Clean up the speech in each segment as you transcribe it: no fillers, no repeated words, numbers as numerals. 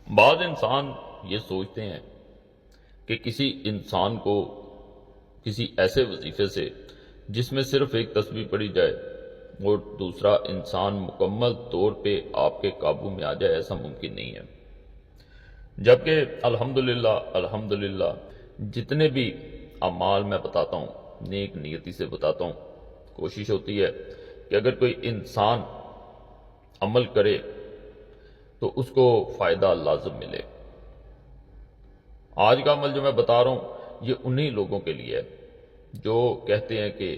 بعض انسان یہ سوچتے ہیں کہ کسی انسان کو کسی ایسے وظیفے سے جس میں صرف ایک تسبیح پڑھی جائے اور دوسرا انسان مکمل طور پہ آپ کے قابو میں آ جائے، ایسا ممکن نہیں ہے۔ جبکہ الحمدللہ جتنے بھی اعمال میں بتاتا ہوں نیک نیتی سے بتاتا ہوں، کوشش ہوتی ہے کہ اگر کوئی انسان عمل کرے تو اس کو فائدہ لازم ملے۔ آج کا عمل جو میں بتا رہا ہوں یہ انہی لوگوں کے لیے ہے جو کہتے ہیں کہ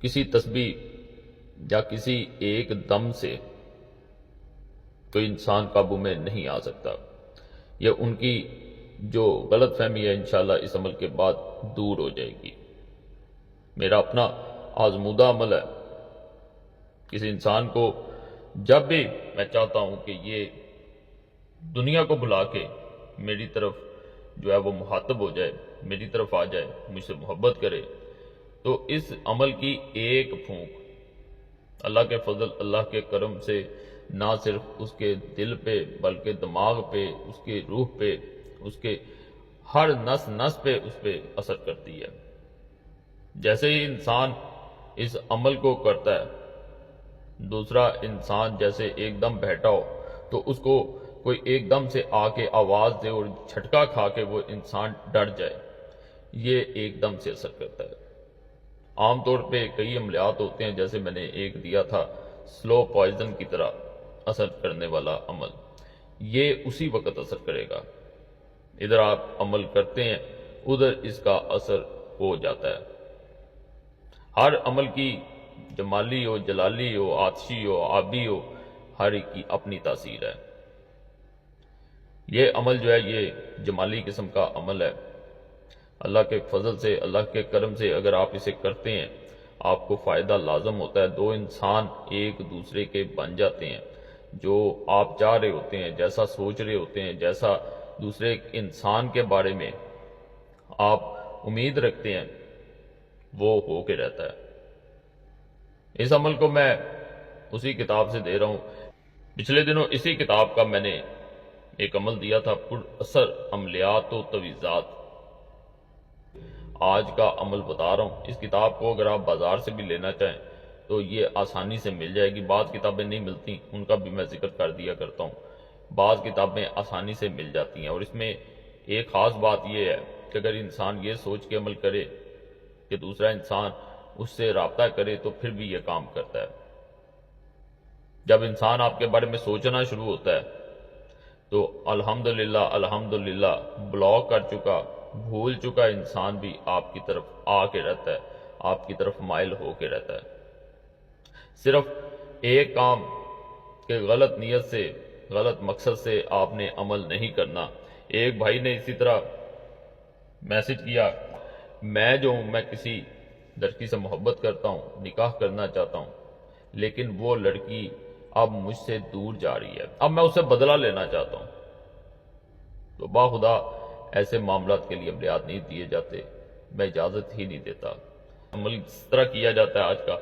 کسی تسبیح یا کسی ایک دم سے کوئی انسان قابو میں نہیں آ سکتا۔ یہ ان کی جو غلط فہمی ہے انشاءاللہ اس عمل کے بعد دور ہو جائے گی۔ میرا اپنا آزمودہ عمل ہے۔ کسی انسان کو جب بھی میں چاہتا ہوں کہ یہ دنیا کو بھلا کے میری طرف جو ہے وہ مخاطب ہو جائے، میری طرف آ جائے، مجھ سے محبت کرے، تو اس عمل کی ایک پھونک اللہ کے فضل، اللہ کے کرم سے نہ صرف اس کے دل پہ بلکہ دماغ پہ، اس کے روح پہ، اس کے ہر نس نس پہ اس پہ اثر کرتی ہے۔ جیسے ہی انسان اس عمل کو کرتا ہے، دوسرا انسان جیسے ایک دم بیٹھا ہو تو اس کو کوئی ایک دم سے آ کے آواز دے اور جھٹکا کھا کے وہ انسان ڈر جائے، یہ ایک دم سے اثر کرتا ہے۔ عام طور پہ کئی عملیات ہوتے ہیں، جیسے میں نے ایک دیا تھا سلو پوائزن کی طرح اثر کرنے والا عمل، یہ اسی وقت اثر کرے گا۔ ادھر آپ عمل کرتے ہیں، ادھر اس کا اثر ہو جاتا ہے۔ ہر عمل کی جمالی ہو، جلالی ہو، آتشی ہو، آبی ہو، ہر ایک کی اپنی تاثیر ہے۔ یہ عمل جو ہے یہ جمالی قسم کا عمل ہے۔ اللہ کے فضل سے، اللہ کے کرم سے اگر آپ اسے کرتے ہیں آپ کو فائدہ لازم ہوتا ہے۔ دو انسان ایک دوسرے کے بن جاتے ہیں، جو آپ چاہ رہے ہوتے ہیں، جیسا سوچ رہے ہوتے ہیں، جیسا دوسرے انسان کے بارے میں آپ امید رکھتے ہیں وہ ہو کے رہتا ہے۔ اس عمل کو میں اسی کتاب سے دے رہا ہوں۔ پچھلے دنوں اسی کتاب کا میں نے ایک عمل دیا تھا، پر اثر عملیات و تویزات۔ آج کا عمل بتا رہا ہوں۔ اس کتاب کو اگر آپ بازار سے بھی لینا چاہیں تو یہ آسانی سے مل جائے گی۔ بعض کتابیں نہیں ملتی، ان کا بھی میں ذکر کر دیا کرتا ہوں۔ بعض کتابیں آسانی سے مل جاتی ہیں، اور اس میں ایک خاص بات یہ ہے کہ اگر انسان یہ سوچ کے عمل کرے کہ دوسرا انسان اس سے رابطہ کرے تو پھر بھی یہ کام کرتا ہے۔ جب انسان آپ کے بارے میں سوچنا شروع ہوتا ہے تو الحمدللہ بلاک کر چکا، بھول چکا انسان بھی آپ کی طرف آ کے رہتا ہے، آپ کی طرف مائل ہو کے رہتا ہے۔ صرف ایک کام کہ غلط نیت سے، غلط مقصد سے آپ نے عمل نہیں کرنا۔ ایک بھائی نے اسی طرح میسج کیا، میں جو ہوں میں کسی لڑکی سے محبت کرتا ہوں، نکاح کرنا چاہتا ہوں، لیکن وہ لڑکی اب مجھ سے دور جا رہی ہے، اب میں اسے بدلہ لینا چاہتا ہوں۔ تو باخدا ایسے معاملات کے لیے عملیات نہیں دیے جاتے، میں اجازت ہی نہیں دیتا۔ عمل اس طرح کیا جاتا ہے آج کا،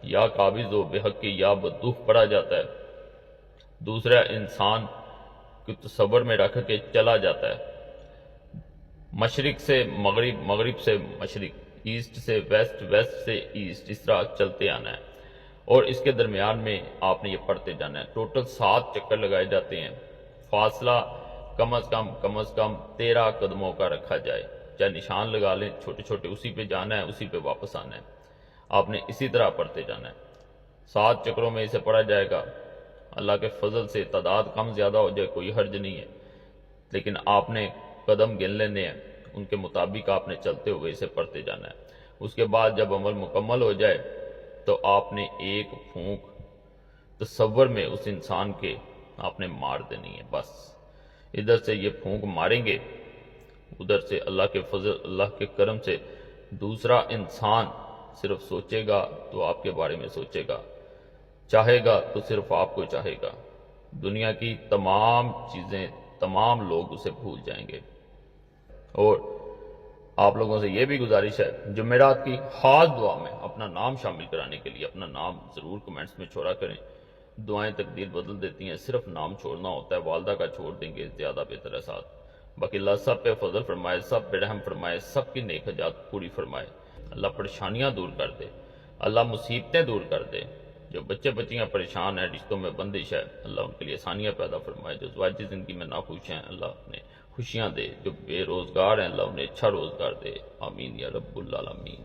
یا قابض و بحق کی یا بدوخ پڑا جاتا ہے، دوسرا انسان کو تصور میں رکھ کے چلا جاتا ہے، مشرق سے مغرب، مغرب سے مشرق، ایسٹ سے ویسٹ، ویسٹ سے ایسٹ، اس طرح چلتے آنا ہے، اور اس کے درمیان میں آپ نے یہ پڑھتے جانا ہے۔ ٹوٹل 7 چکر لگائے جاتے ہیں، فاصلہ کم از کم 13 قدموں کا رکھا جائے، چاہے نشان لگا لیں چھوٹے چھوٹے، اسی پہ جانا ہے، اسی پہ واپس آنا ہے۔ آپ نے اسی طرح پڑھتے جانا ہے، 7 چکروں میں اسے پڑھا جائے گا۔ اللہ کے فضل سے تعداد کم زیادہ ہو جائے کوئی حرج نہیں ہے، لیکن آپ نے قدم گن لینے ہیں، ان کے مطابق آپ نے چلتے ہوئے اسے پڑھتے جانا ہے۔ اس کے بعد جب عمل مکمل ہو جائے تو آپ نے ایک پھونک تصور میں اس انسان کے آپ نے مار دینی ہے۔ بس ادھر سے یہ پھونک ماریں گے، ادھر سے اللہ کے فضل، اللہ کے کرم سے دوسرا انسان صرف سوچے گا تو آپ کے بارے میں سوچے گا، چاہے گا تو صرف آپ کو چاہے گا۔ دنیا کی تمام چیزیں، تمام لوگ اسے بھول جائیں گے۔ اور آپ لوگوں سے یہ بھی گزارش ہے، جمعرات کی خاص دعا میں اپنا نام شامل کرانے کے لیے اپنا نام ضرور کمنٹس میں چھوڑا کریں، دعائیں تقدیر بدل دیتی ہیں، صرف نام چھوڑنا ہوتا ہے، والدہ کا چھوڑ دیں گے زیادہ بہتر ہے ساتھ۔ باقی اللہ سب پہ فضل فرمائے، سب پہ رحم فرمائے، سب کی نیک حاجات پوری فرمائے، اللہ پریشانیاں دور کر دے، اللہ مصیبتیں دور کر دے، جو بچے بچیاں پریشان ہیں، رشتوں میں بندش ہے، اللہ ان کے لیے آسانیاں پیدا فرمائے، جو ازواجی زندگی میں ناخوش ہیں اللہ انہیں خوشیاں دے، جو بے روزگار ہیں اللہ انہیں اچھا روزگار دے، آمین یا رب العالمین۔